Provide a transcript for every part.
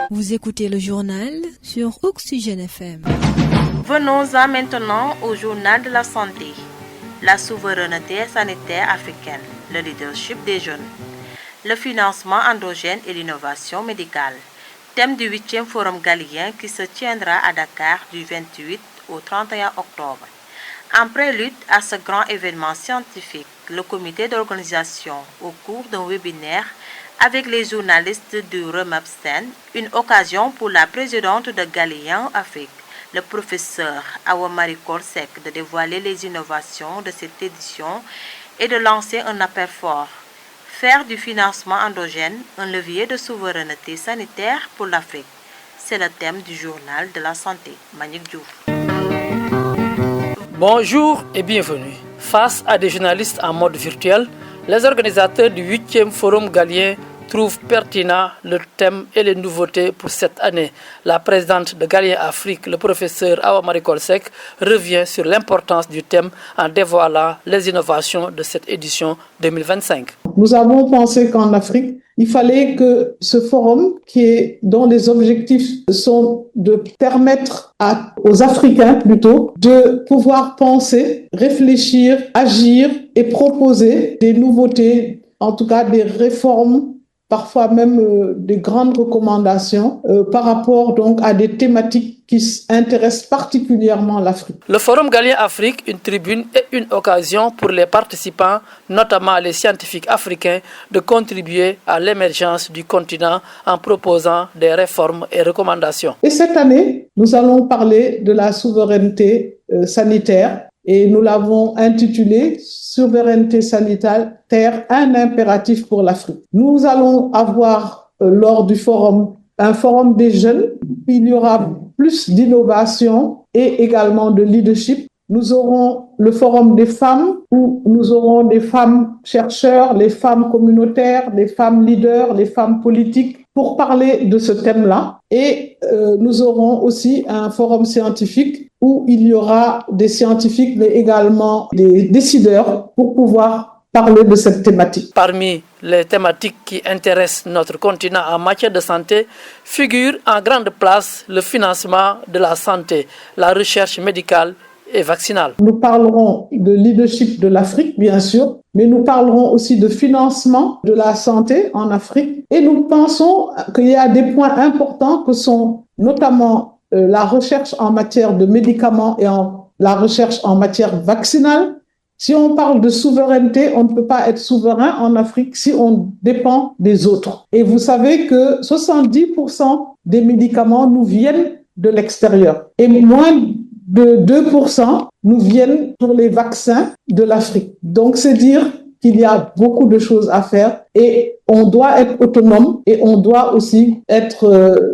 Vous écoutez le journal sur Oxygène FM. Venons-en maintenant au journal de la santé. La souveraineté sanitaire africaine, le leadership des jeunes, le financement endogène et l'innovation médicale. Thème du 8e Forum Galien qui se tiendra à Dakar du 28 au 31 octobre. En prélude à ce grand événement scientifique, le comité d'organisation, au cours d'un webinaire avec les journalistes du REMAPSEN, une occasion pour la présidente de Galien Afrique, le professeur Awa Marie Coll-Seck, de dévoiler les innovations de cette édition et de lancer un appel fort. Faire du financement endogène un levier de sanitaire pour l'Afrique. C'est le thème du journal de la santé. Manick Diouf. Bonjour et bienvenue. Face à des journalistes en mode virtuel, les organisateurs du 8e Forum Galien trouvent pertinent le thème et les nouveautés pour cette année. La présidente de Galien Afrique, le professeur Awa Marie Coll-Seck, revient sur l'importance du thème en dévoilant les innovations de cette édition 2025. Nous avons pensé qu'en Afrique, il fallait que ce forum, dont les objectifs sont de permettre aux Africains plutôt de pouvoir penser, réfléchir, agir et proposer des nouveautés, en tout cas des réformes, parfois même des grandes recommandations par rapport donc à des thématiques qui intéressent particulièrement l'Afrique. Le Forum Galien Afrique, une tribune et une occasion pour les participants, notamment les scientifiques africains, de contribuer à l'émergence du continent en proposant des réformes et recommandations. Et cette année, nous allons parler de la souveraineté sanitaire et nous l'avons intitulé Souveraineté sanitaire, un impératif pour l'Afrique. Nous allons avoir lors du forum un forum des jeunes. Il y aura plus d'innovation et également de leadership. Nous aurons le forum des femmes où nous aurons des femmes chercheurs, les femmes communautaires, les femmes leaders, les femmes politiques pour parler de ce thème-là. Et nous aurons aussi un forum scientifique où il y aura des scientifiques mais également des décideurs pour pouvoir parler de cette thématique. Parmi les thématiques qui intéressent notre continent en matière de santé figure en grande place le financement de la santé, la recherche médicale et vaccinale. Nous parlerons de leadership de l'Afrique, bien sûr, mais nous parlerons aussi de financement de la santé en Afrique. Et nous pensons qu'il y a des points importants que sont notamment la recherche en matière de médicaments et la recherche en matière vaccinale. Si on parle de souveraineté, on ne peut pas être souverain en Afrique si on dépend des autres. Et vous savez que 70% des médicaments nous viennent de l'extérieur et moins de 2% nous viennent pour les vaccins de l'Afrique. Donc, c'est dire qu'il y a beaucoup de choses à faire et on doit être autonome et on doit aussi être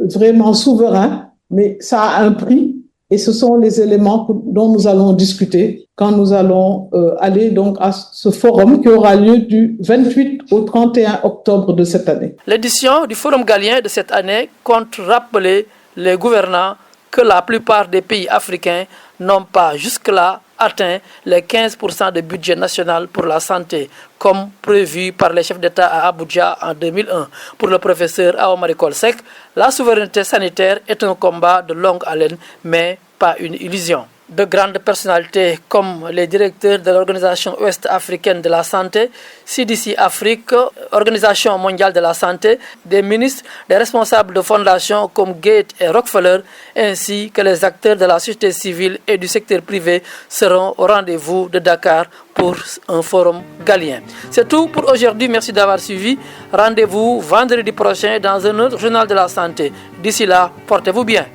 vraiment souverain, mais ça a un prix. Et ce sont les éléments dont nous allons discuter quand nous allons aller donc à ce forum qui aura lieu du 28 au 31 octobre de cette année. L'édition du Forum Galien de cette année compte rappeler les gouvernants que la plupart des pays africains n'ont pas jusque-là atteint les 15% de budget national pour la santé, comme prévu par les chefs d'État à Abuja en 2001. Pour le professeur Awa Marie Coll-Seck, la souveraineté sanitaire est un combat de longue haleine, mais pas une illusion. De grandes personnalités comme les directeurs de l'Organisation ouest-africaine de la santé, CDC Afrique, Organisation mondiale de la santé, des ministres, des responsables de fondations comme Gates et Rockefeller, ainsi que les acteurs de la société civile et du secteur privé seront au rendez-vous de Dakar pour un forum galien. C'est tout pour aujourd'hui. Merci d'avoir suivi. Rendez-vous vendredi prochain dans un autre journal de la santé. D'ici là, portez-vous bien.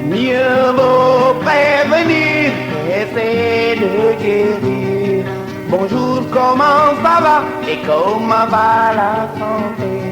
Mieux vaut prévenir qu'essayer de guérir. Bonjour, comment ça va et comment va la santé?